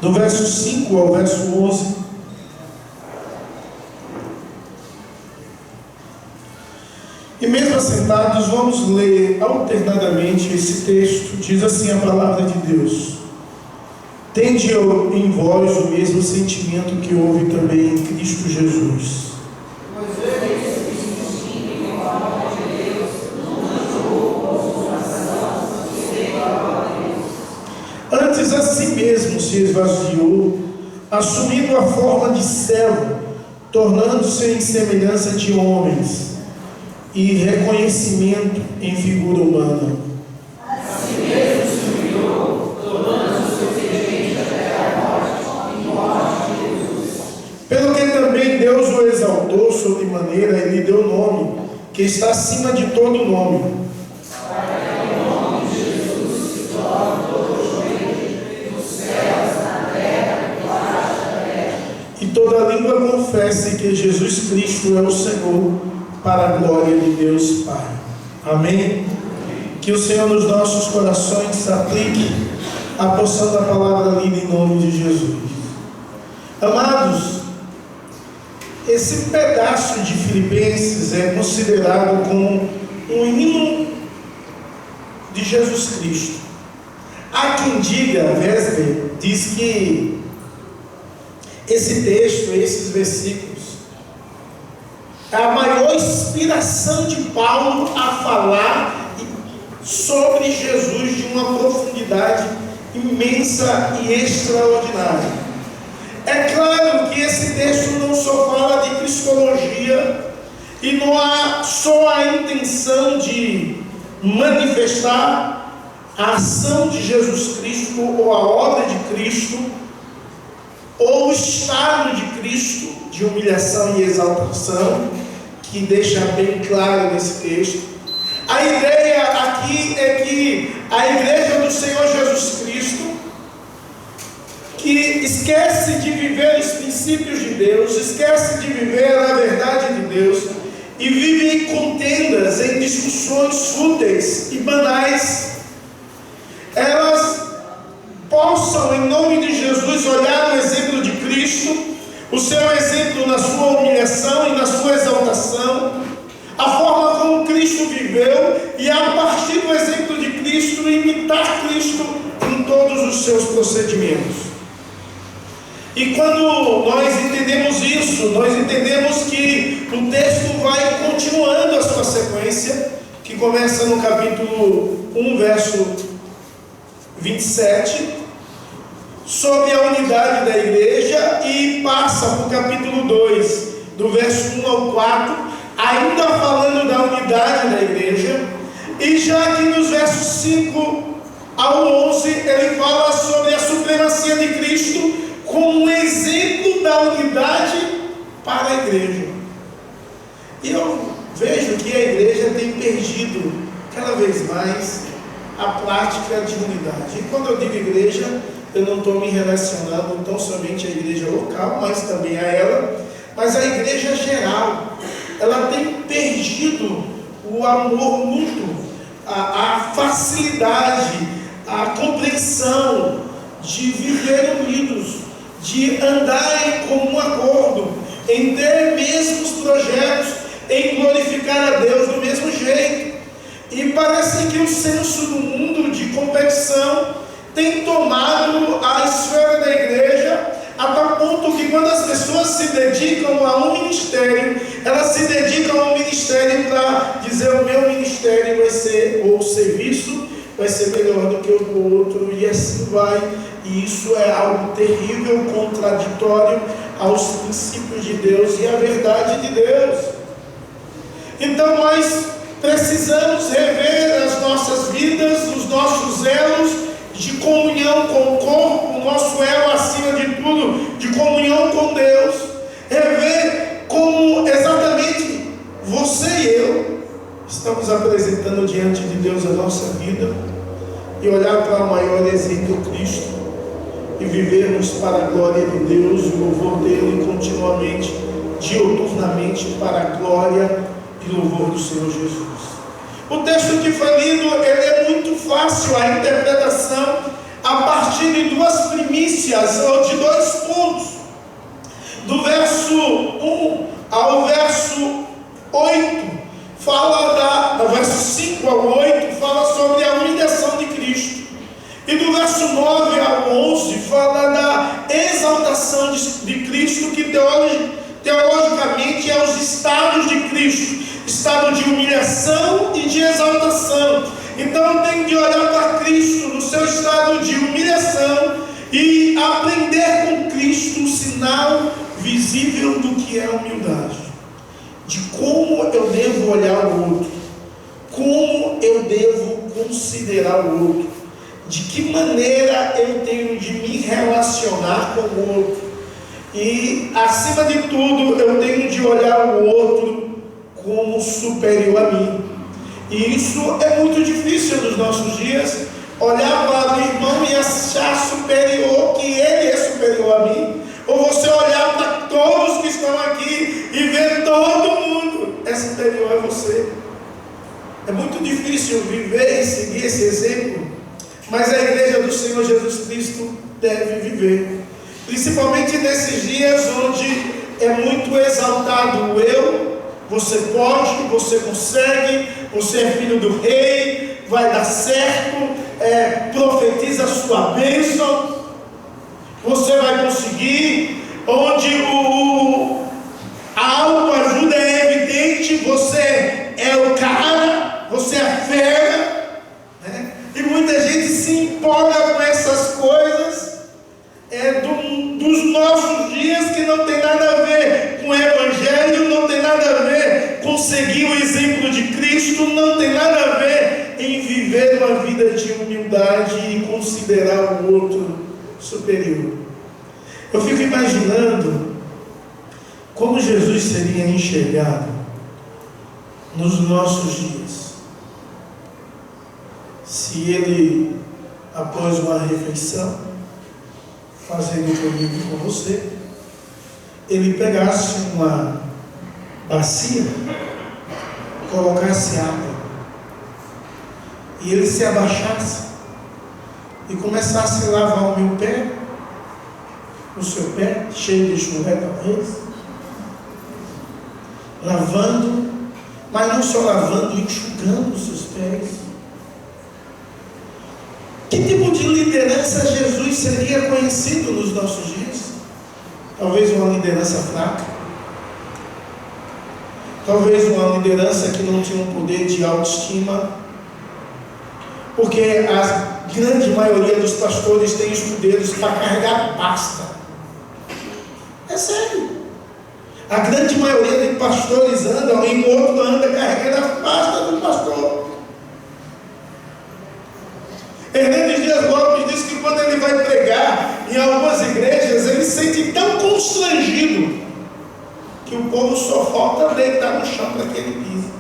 do verso 5 ao verso 11. E mesmo assentados, vamos ler alternadamente esse texto. Diz assim a palavra de Deus: tende em vós o mesmo sentimento que houve também em Cristo Jesus. Antes a si mesmo se esvaziou, assumindo a forma de servo, tornando-se em semelhança de homens, e reconhecimento em figura humana. A si mesmo se humilhou, tornando-se obediente até a morte, em morte de Jesus. Pelo que também Deus o exaltou sobremaneira e lhe deu nome, que está acima de todo nome. Para que o nome de Jesus se torne todo o joelho, nos céus, na terra e debaixo da terra. E toda língua confesse que Jesus Cristo é o Senhor, para a glória de Deus Pai. Amém? Que o Senhor nos nossos corações aplique a porção da palavra lida em nome de Jesus. Amados, esse pedaço de Filipenses é considerado como um hino de Jesus Cristo. Há quem diga, Wesley diz que esse texto, esses versículos, é a maior inspiração de Paulo a falar sobre Jesus de uma profundidade imensa e extraordinária. É claro que esse texto não só fala de cristologia e não há só a intenção de manifestar a ação de Jesus Cristo ou a obra de Cristo ou o estado de Cristo de humilhação e exaltação, que deixa bem claro nesse texto. A ideia aqui é que a igreja do Senhor Jesus Cristo, que esquece de viver os princípios de Deus, esquece de viver a verdade de Deus, e vive em contendas, em discussões fúteis e banais, elas possam, em nome de Jesus, olhar o exemplo de Cristo, o seu exemplo na sua humilhação e na sua exaltação, a forma como Cristo viveu, e a partir do exemplo de Cristo, imitar Cristo em todos os seus procedimentos. E quando nós entendemos isso, nós entendemos que o texto vai continuando a sua sequência, que começa no capítulo 1, verso 27, sobre a unidade da igreja, e passa para o capítulo 2, do verso 1 ao 4, ainda falando da unidade da igreja, e já que nos versos 5 ao 11, ele fala sobre a supremacia de Cristo como um exemplo da unidade para a igreja. E eu vejo que a igreja tem perdido cada vez mais a prática de unidade. E quando eu digo igreja, eu não estou me relacionando tão somente à igreja local, mas também a ela, mas a igreja geral. Ela tem perdido o amor mútuo, a facilidade, a compreensão de viver unidos, de andar em comum acordo, em ter mesmos projetos, em glorificar a Deus do mesmo jeito. E parece que o senso do mundo de competição tem tomado a esfera da igreja, a tal ponto que quando as pessoas se dedicam a um ministério, elas se dedicam a um ministério para dizer: o meu ministério vai ser, ou o serviço vai ser melhor do que o do outro, e assim vai. E isso é algo terrível, contraditório aos princípios de Deus e à verdade de Deus. Então nós precisamos rever as nossas vidas, os nossos elos de comunhão com o corpo, o nosso elo acima de tudo, de comunhão com Deus, rever como exatamente você e eu estamos apresentando diante de Deus a nossa vida, e olhar para o maior exemplo, Cristo, e vivermos para a glória de Deus, o louvor dele continuamente, diuturnamente, para a glória e louvor do Senhor Jesus. O texto que foi lido, ele é muito fácil a interpretação, a partir de duas primícias, ou de dois pontos. Do verso 1 ao verso 8, do verso 5 ao 8, fala sobre a humilhação de Cristo. E do verso 9 ao 11, fala da exaltação de Cristo, que teologicamente é os estados de Cristo. Estado de humilhação e de exaltação. Então eu tenho que olhar para Cristo no seu estado de humilhação e aprender com Cristo um sinal visível do que é a humildade, de como eu devo olhar o outro, como eu devo considerar o outro, de que maneira eu tenho de me relacionar com o outro, e acima de tudo eu tenho de olhar o outro como superior a mim. E isso é muito difícil nos nossos dias, olhar para o irmão e achar superior, que ele é superior a mim, ou você olhar para todos que estão aqui e ver todo mundo é superior a você. É muito difícil viver e seguir esse exemplo, mas a igreja do Senhor Jesus Cristo deve viver, principalmente nesses dias onde é muito exaltado o eu. Você pode, você consegue, você é filho do rei, vai dar certo, profetiza a sua bênção, você vai conseguir, onde a autoajuda é evidente, você é o cara, você é a fera, né? E muita gente se empolga com essas coisas dos nossos dias, que não tem nada a ver com o Evangelho, não tem nada a ver com seguir o exemplo de Cristo, não tem nada a ver em viver uma vida de humildade e considerar o outro superior. Eu fico imaginando como Jesus seria enxergado nos nossos dias, se ele, após uma refeição, fazendo comigo e com você, ele pegasse uma bacia, colocasse água, e ele se abaixasse e começasse a lavar o meu pé, o seu pé, cheio de chulé talvez, lavando, mas não só lavando, enxugando os seus pés. Que tipo de liderança Jesus seria conhecido nos nossos dias? Talvez uma liderança fraca, talvez uma liderança que não tinha um poder de autoestima, porque a grande maioria dos pastores tem escudeiros para carregar pasta. É sério. A grande maioria de pastores andam e o outro anda carregando a pasta do pastor. Hernandes Dias Lopes diz que quando ele vai pregar em algumas igrejas, ele se sente tão constrangido que o povo só falta deitar no chão para que ele pise.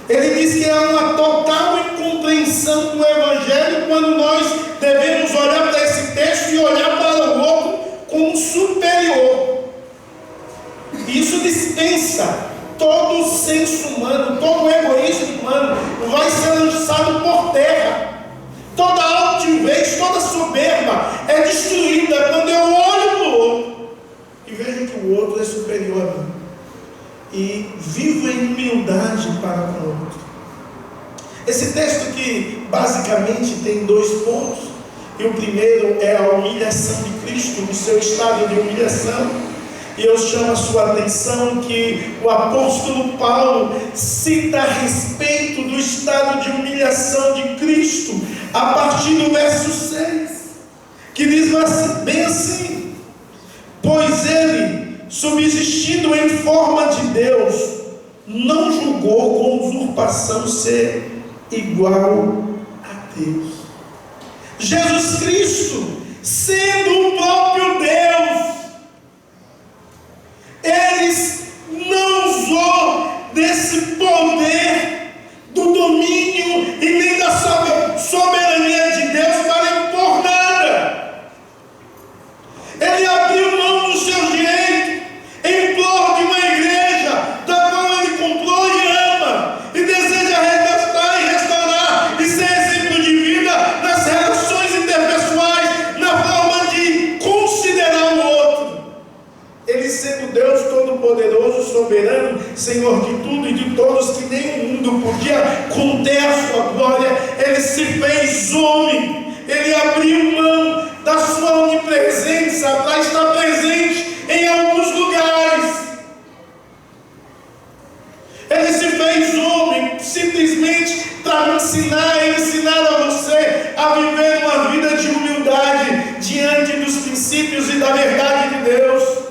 Ele diz que há uma total incompreensão do Evangelho quando nós devemos olhar para esse texto e olhar para o outro como superior. Isso dispensa todo o senso humano, todo o egoísmo humano, vai ser lançado por terra. Toda altivez, toda soberba é destruída quando eu olho para o outro e vejo que o outro é superior a mim e vivo em humildade para com o outro. Esse texto que basicamente tem dois pontos, e o primeiro é a humilhação de Cristo, no seu estado de humilhação. E eu chamo a sua atenção que o apóstolo Paulo cita a respeito do estado de humilhação de Cristo a partir do verso 6, que diz bem assim: pois ele, subsistindo em forma de Deus, não julgou com usurpação ser igual a Deus. Jesus Cristo, sendo o próprio Deus, ele não usou desse poder do domínio e nem da soberania de Deus para impor nada. Ele abriu mão do seu direito em prol de uma igreja da qual ele comprou e ama e deseja resgatar e restaurar e ser exemplo de vida nas relações interpessoais. Senhor de tudo e de todos, que nem o mundo podia conter a sua glória, Ele se fez homem, Ele abriu mão da sua onipresença para estar presente em alguns lugares. Ele se fez homem simplesmente para ensinar a você a viver uma vida de humildade diante dos princípios e da verdade de Deus.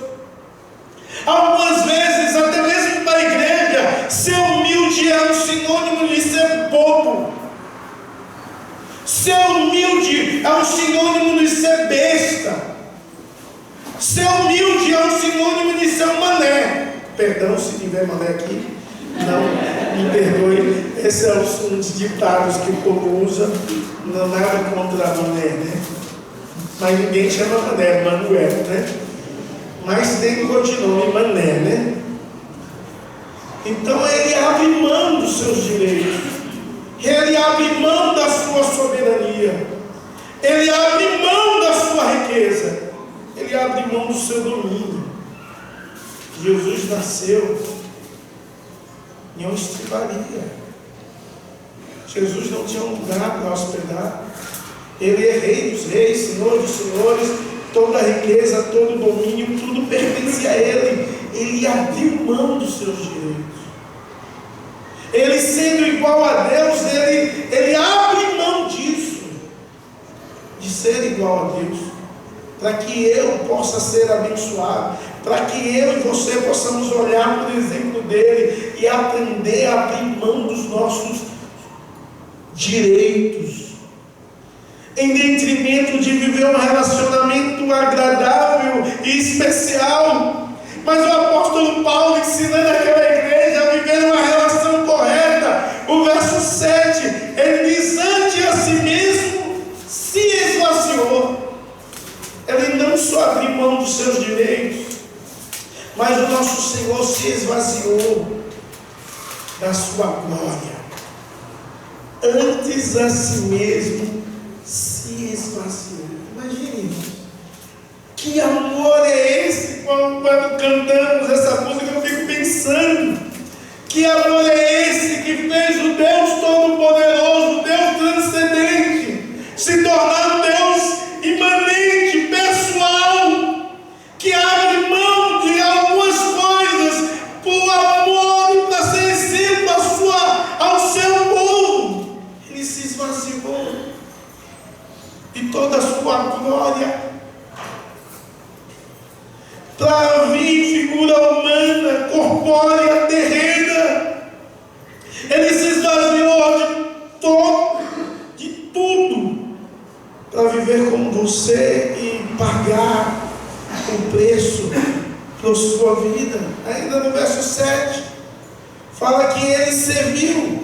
Algumas vezes, até mesmo para a igreja, ser humilde é um sinônimo de ser bobo. Ser humilde é um sinônimo de ser besta. Ser humilde é um sinônimo de ser um mané. Perdão se tiver mané aqui. Não, me perdoe. Esses são uns ditados que o povo usa. Não nada contra a mané, né? Mas ninguém chama mané, Manuel, né? Mas tem codinome mané, né? Então ele abre mão dos seus direitos. Ele abre mão da sua soberania. Ele abre mão da sua riqueza. Ele abre mão do seu domínio. Jesus nasceu em uma estribaria. Jesus não tinha um lugar para hospedar. Ele é Rei dos reis, Senhor dos senhores. Toda a riqueza, todo o domínio, tudo pertence a Ele. Ele abriu mão dos seus direitos. Ele sendo igual a Deus, ele abre mão disso, de ser igual a Deus, para que eu possa ser abençoado, para que eu e você possamos olhar para o exemplo dele e aprender a abrir mão dos nossos direitos, em detrimento de viver um relacionamento agradável e especial. Mas o apóstolo Paulo, ensinando aquela igreja a viver uma relação correta, o verso 7, ele diz: ante a si mesmo se esvaziou. Ele não só abriu mão dos seus direitos, mas o nosso Senhor se esvaziou da sua glória. Antes a si mesmo se esvaziou. Imagine, que amor é esse? Quando cantamos essa música, eu fico pensando: que amor é esse que fez o Deus Todo-Poderoso, o Deus transcendente, se tornar um Deus imanente, pessoal, que abre mão de algumas coisas por amor e para ser exemplo ao seu povo. Ele se esvaziou de toda a sua glória para vir figura humana, corpórea, terrena. Ele se esvaziou de tudo para viver como você e pagar o preço por sua vida. Ainda no verso 7 fala que ele serviu.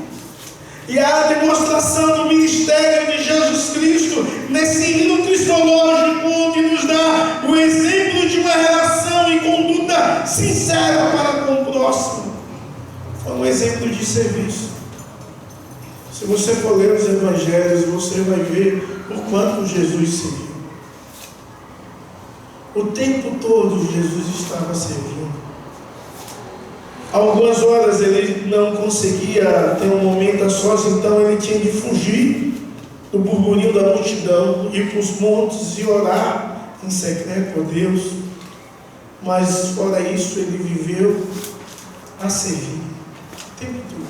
E a demonstração do ministério de Jesus Cristo nesse hino cristológico que nos dá o exemplo de uma relação e conduta sincera para com o próximo, foi um exemplo de serviço. Se você for ler os evangelhos, você vai ver o quanto Jesus serviu. O tempo todo Jesus estava servindo. Algumas horas ele não conseguia ter um momento a sós, então ele tinha de fugir do burburinho da multidão, ir para os montes e orar em secreto a Deus. Mas fora isso, ele viveu a servir o tempo todo.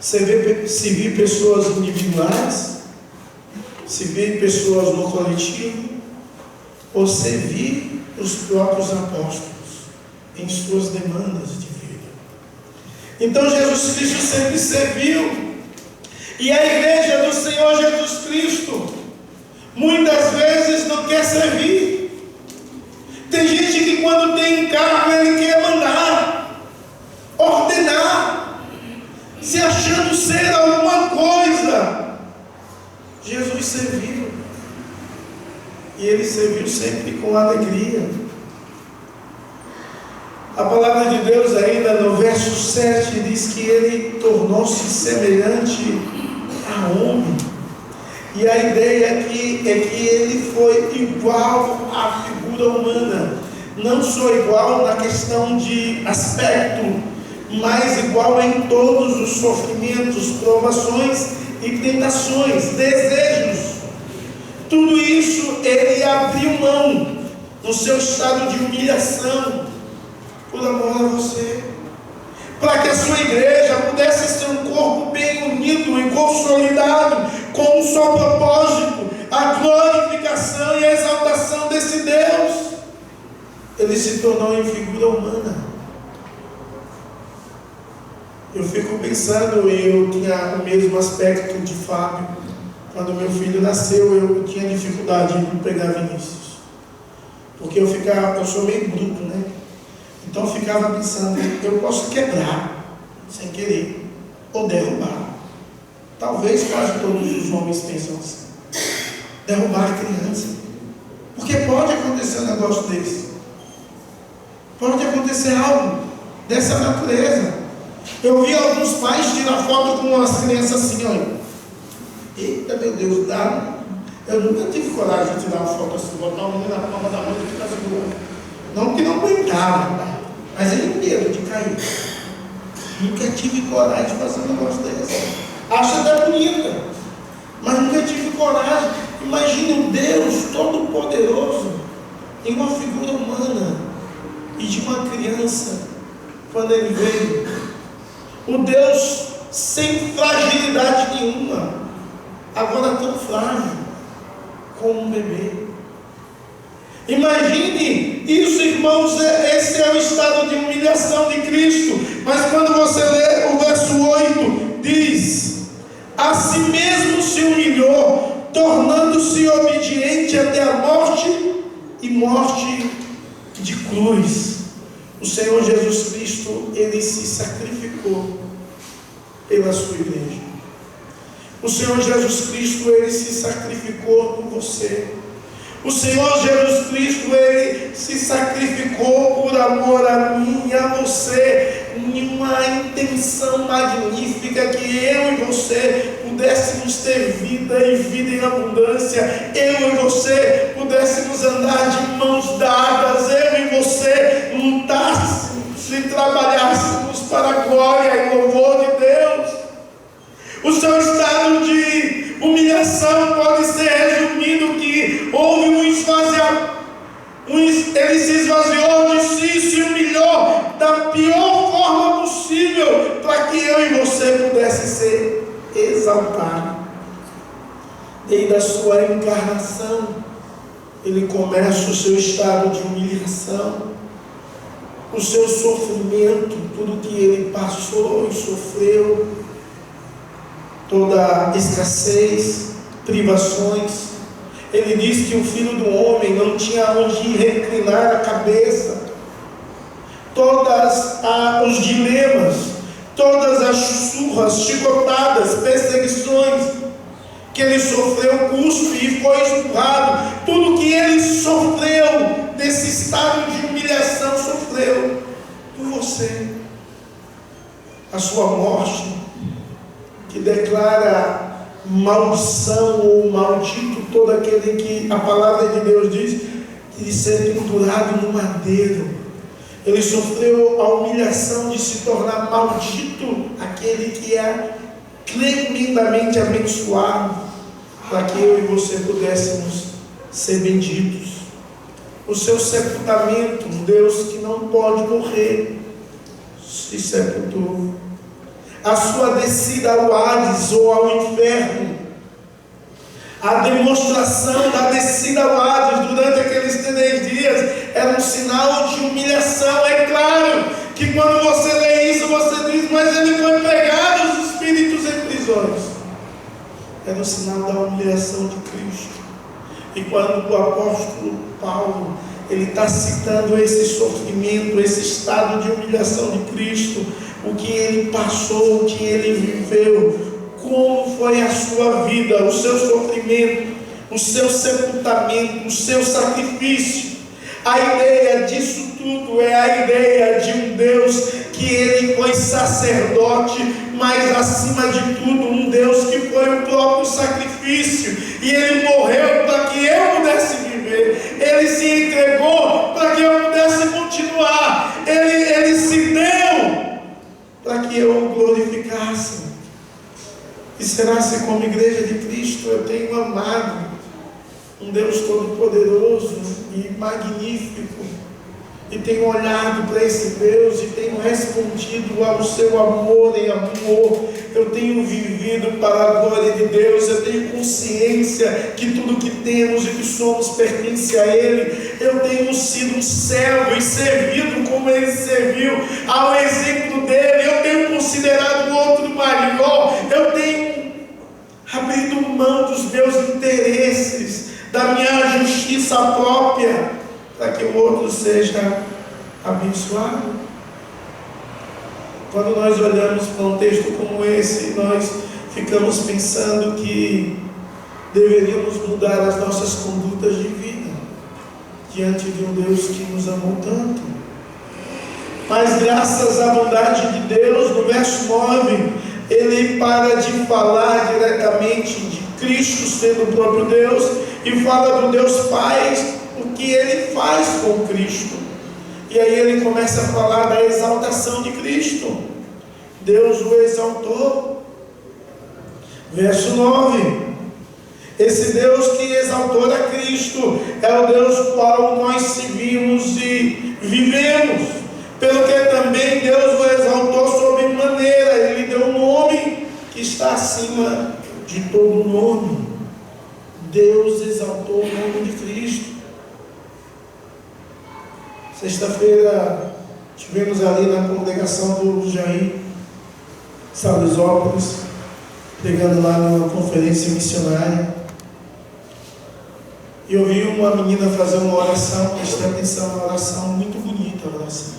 Servir pessoas individuais, servir pessoas no coletivo, ou servir os próprios apóstolos em suas demandas de vida. Então Jesus Cristo sempre serviu. E a igreja do Senhor Jesus Cristo muitas vezes não quer servir. Tem gente que quando tem encargo ele quer mandar, ordenar, se achando ser alguma coisa. Jesus serviu. E ele serviu sempre com alegria. A palavra de Deus ainda no verso 7 diz que ele tornou-se semelhante a homem. E a ideia aqui é que ele foi igual à figura humana. Não sou igual na questão de aspecto, mas igual em todos os sofrimentos, provações e tentações, desejos. Tudo isso ele abriu mão no seu estado de humilhação, por amor a você, para que a sua igreja pudesse ser um corpo bem unido e consolidado, com um só propósito, a glorificação e a exaltação desse Deus. Ele se tornou em figura humana. Eu fico pensando, eu tinha o mesmo aspecto de Fábio. Quando meu filho nasceu, eu tinha dificuldade em pegar Vinícius, porque eu sou meio bruto, né? Então eu ficava pensando, eu posso quebrar sem querer, ou derrubar. Talvez quase todos os homens pensam assim, derrubar a criança, porque pode acontecer um negócio desse, pode acontecer algo dessa natureza. Eu vi alguns pais tirar foto com as crianças assim, olha. Eita, meu Deus, eu nunca tive coragem de tirar uma foto assim, botar uma menina na palma da mão e ficar segurando. Não que não aguentava, mas ele tem medo de cair. Nunca tive coragem de fazer um negócio desse. Acho até bonita, mas nunca tive coragem. Imagine um Deus todo-poderoso em uma figura humana e de uma criança, quando ele veio. O Deus sem fragilidade nenhuma, agora tão frágil como um bebê. Imagine isso, irmãos. Esse é o estado de humilhação de Cristo. Mas quando você lê o verso 8, diz: a si mesmo se humilhou, tornando-se obediente até a morte, e morte de cruz. O Senhor Jesus Cristo, ele se sacrificou pela sua igreja. O Senhor Jesus Cristo, ele se sacrificou por você. O Senhor Jesus Cristo, ele se sacrificou por amor a mim e a você, em uma intenção magnífica, que eu e você pudéssemos ter vida e vida em abundância, eu e você pudéssemos andar de mãos dadas, eu e você lutássemos e trabalhássemos para a glória e louvor de Deus. O seu estado de humilhação pode ser resumido que houve um esvaziamento. Ele se esvaziou de si e se humilhou da pior forma possível, para que eu e você pudesse ser exaltados. Desde a sua encarnação, ele começa o seu estado de humilhação, o seu sofrimento, tudo que ele passou e sofreu, toda escassez, privações. Ele diz que o Filho do Homem não tinha onde reclinar a cabeça. Todos os dilemas, todas as surras, chicotadas, perseguições que ele sofreu, cuspe e foi empurrado, tudo que ele sofreu nesse estado de humilhação, sofreu por você. A sua morte, que declara maldição ou maldito todo aquele que a palavra de Deus diz que ser pendurado no madeiro. Ele sofreu a humilhação de se tornar maldito aquele que é tremendamente abençoado, para que eu e você pudéssemos ser benditos. O seu sepultamento, um Deus que não pode morrer, se sepultou. A sua descida ao Hades ou ao inferno, a demonstração da descida ao Hades durante aqueles 3 dias era um sinal de humilhação. É claro que quando você lê isso, você diz, mas ele foi pegado os espíritos em prisões. Era um sinal da humilhação de Cristo. E quando o apóstolo Paulo, ele está citando esse sofrimento, esse estado de humilhação de Cristo, o que ele passou, o que ele viveu, como foi a sua vida, o seu sofrimento, o seu sepultamento, o seu sacrifício. A ideia disso tudo é a ideia de um Deus que ele foi sacerdote, mas acima de tudo um Deus que foi o próprio sacrifício, e ele morreu para que eu pudesse viver, ele se entregou para que eu pudesse um Deus todo-poderoso e magnífico, e tenho olhado para esse Deus e tenho respondido ao seu amor em amor. Eu tenho vivido para a glória de Deus. Eu tenho consciência que tudo que temos e que somos pertence a Ele. Eu tenho sido um servo e servido como Ele serviu, ao exemplo dele. Eu tenho considerado o outro maior. Eu tenho abrido mão dos meus interesses, da minha justiça própria, para que o outro seja abençoado. Quando nós olhamos para um texto como esse, nós ficamos pensando que deveríamos mudar as nossas condutas de vida diante de um Deus que nos amou tanto. Mas graças à bondade de Deus, no verso 9, ele para de falar diretamente de Cristo sendo o próprio Deus e fala do Deus Pai, o que ele faz com Cristo. E aí ele começa a falar da exaltação de Cristo. Deus o exaltou. Verso 9: esse Deus que exaltou a Cristo é o Deus qual nós seguimos e vivemos, pelo que também Deus o exaltou sob maneira. Ele lhe deu um nome que está acima de todo nome. Deus exaltou o nome de Cristo. Sexta-feira estivemos ali na congregação do Jair Salesópolis, pregando lá numa conferência missionária, e eu vi uma menina fazer uma oração. Prestei atenção na oração, muito bonita a oração,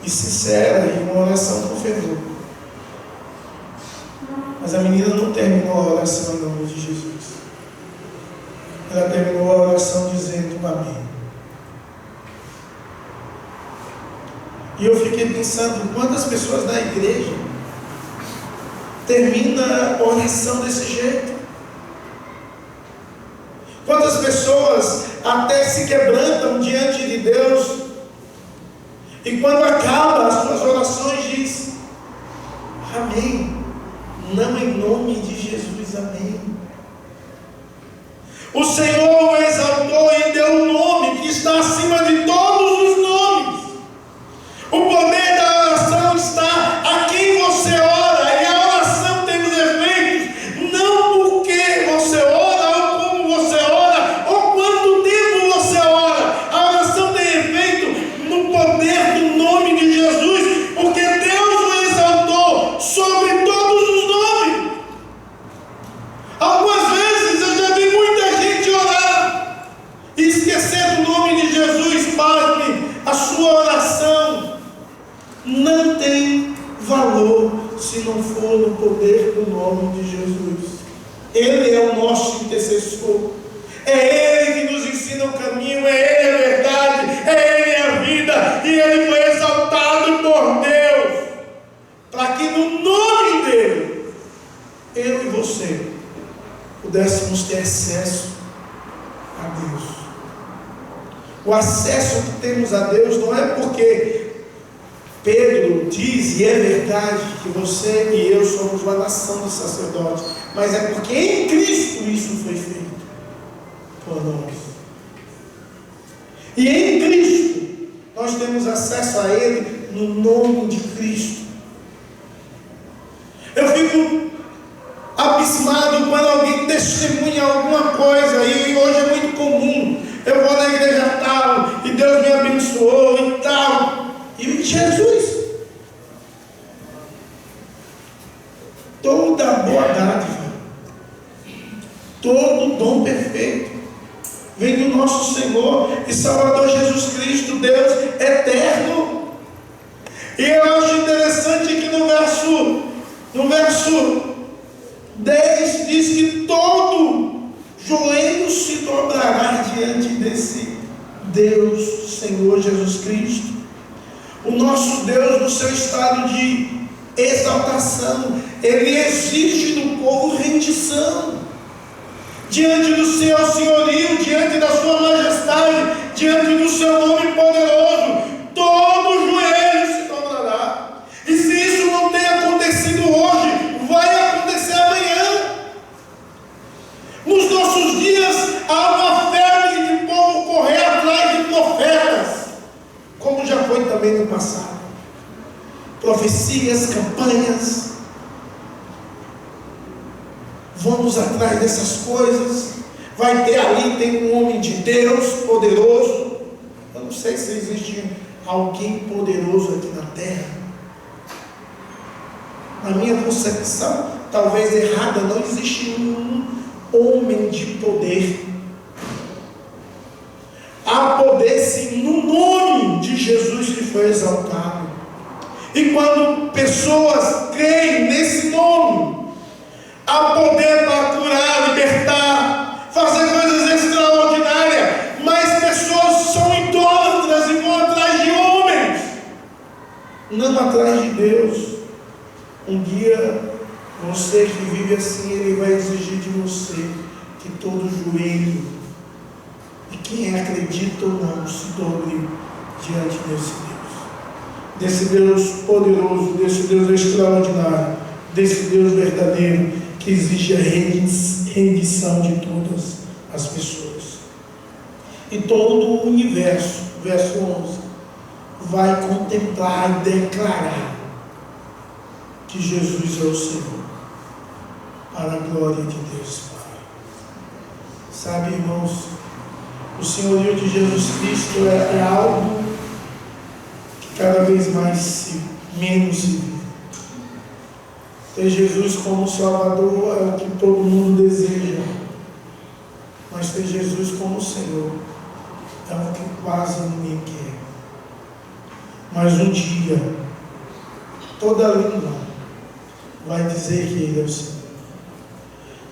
e sincera, e uma oração com fervor. Mas a menina não terminou a oração em nome de Jesus. Ela terminou a oração dizendo amém. E eu fiquei pensando, quantas pessoas na igreja terminam a oração desse jeito? Quantas pessoas até se quebrantam diante de Deus, e quando acaba as suas orações diz amém, não em nome de Jesus, amém. O Senhor o exaltou e deu um nome que está acima de todos os nomes. O poder da oração está a quem você ora, e a oração tem os efeitos, não porque você ora, ou como você ora, ou quanto tempo você ora. A oração tem efeito no poder do nome de Jesus, porque Deus o exaltou sobre todos os nomes. Algumas vezes eu já vi muita gente orar e esquecer do nome de Jesus. Pasme, a sua oração não tem valor se não for no poder do nome de Jesus. Ele é o nosso intercessor, é Ele que nos ensina o caminho, é Ele a verdade, é Ele a vida, e Ele foi exaltado por Deus, para que no nome dEle, eu e você pudéssemos ter acesso a Deus. O acesso que temos a Deus não é porque Pedro diz, e é verdade, que você e eu somos uma nação de sacerdotes, mas é porque em Cristo isso foi feito por nós. E em Cristo nós temos acesso a Ele no nome de Cristo. Eu fico abismado quando alguém testemunha alguma coisa, e hoje é muito comum. Eu vou na igreja tal, e Deus me abençoou e tal. E Jesus, toda boa dádiva, todo dom perfeito vem do nosso Senhor e Salvador Jesus Cristo, Deus eterno. E eu acho interessante que no verso 10 diz que todo joelho se dobrará diante desse Deus, Senhor Jesus Cristo. O nosso Deus, no seu estado de exaltação, Ele exige do povo rendição diante do seu senhorio, diante da sua majestade, diante do seu nome poderoso. Todo joelho se dobrará. E se isso não tem acontecido hoje, vai acontecer amanhã. Nos nossos profecias, campanhas. Vamos atrás dessas coisas. Vai ter ali, tem um homem de Deus poderoso. Eu não sei se existe alguém poderoso aqui na terra. Na minha concepção, talvez errada, não existe nenhum homem de poder. Há poder sim no nome de Jesus que foi exaltado. E quando pessoas creem nesse nome, há poder para curar, libertar, fazer coisas extraordinárias. Mas pessoas são idólatras e vão atrás de homens, não atrás de Deus. Um dia, você que vive assim, Ele vai exigir de você que todo joelho, e quem acredita ou não, se dobre diante desse Deus poderoso, desse Deus extraordinário, desse Deus verdadeiro, que exige a rendição de todas as pessoas. E todo o universo, verso 11, vai contemplar e declarar que Jesus é o Senhor, para a glória de Deus Pai. Sabe, irmãos, o senhorio de Jesus Cristo é algo que cada vez mais menos se vê. Ter Jesus como Salvador é o que todo mundo deseja, mas ter Jesus como Senhor é o que quase ninguém quer. Mas um dia, toda língua vai dizer que Ele é o Senhor.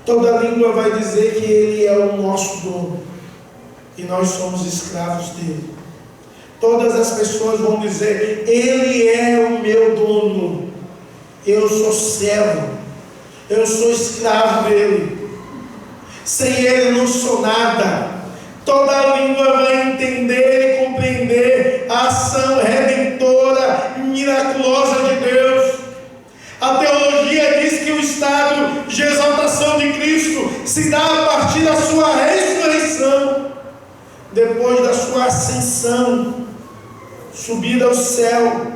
Toda língua vai dizer que Ele é o nosso dono e nós somos escravos dele. Todas as pessoas vão dizer: Ele é o meu dono, eu sou servo, eu sou escravo dele, sem Ele não sou nada. Toda língua vai entender e compreender a ação redentora e miraculosa de Deus. A teologia diz que o estado de exaltação de Cristo se dá a partir da sua ressurreição, depois da sua ascensão, subida ao céu,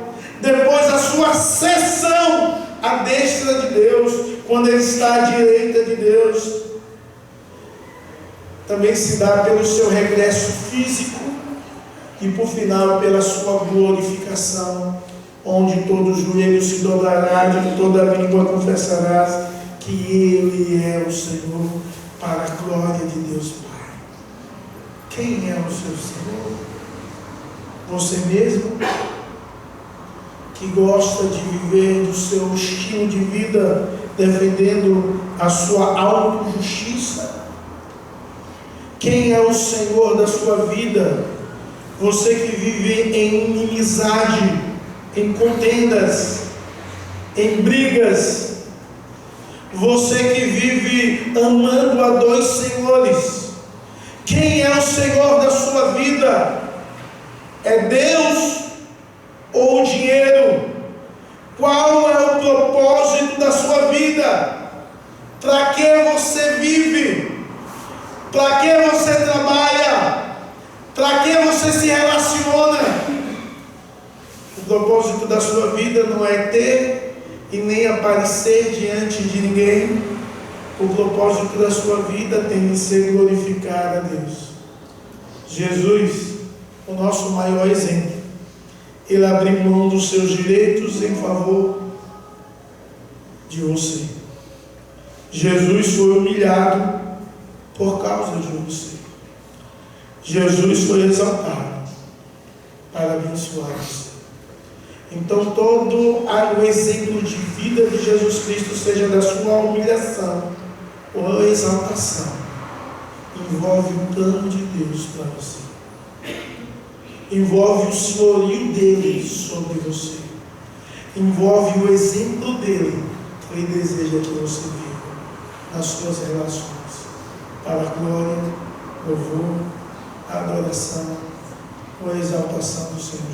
depois da sua ascensão à destra de Deus, quando Ele está à direita de Deus. Também se dá pelo seu regresso físico e por final pela sua glorificação, onde todo joelho se dobrará e toda língua confessará que Ele é o Senhor, para a glória de Deus Pai. Quem é o seu Senhor? Você mesmo? Que gosta de viver do seu estilo de vida, defendendo a sua autojustiça? Quem é o Senhor da sua vida? Você que vive em inimizade, em contendas, em brigas. Você que vive amando a dois senhores. Quem é o Senhor da sua vida? É Deus ou o dinheiro? Qual é o propósito da sua vida? Para que você vive? Para que você trabalha? Para que você se relaciona? O propósito da sua vida não é ter e nem aparecer diante de ninguém. O propósito da sua vida tem de ser glorificar a Deus. Jesus, o nosso maior exemplo, Ele abriu mão dos seus direitos em favor de você. Jesus foi humilhado por causa de você. Jesus foi exaltado para abençoar você. Então todo o exemplo de vida de Jesus Cristo, seja da sua humilhação ou exaltação, envolve o plano de Deus para você. Envolve o senhorio dele sobre você. Envolve o exemplo dele que Ele deseja que você viva nas suas relações, para a glória, louvor, a adoração ou a exaltação do Senhor.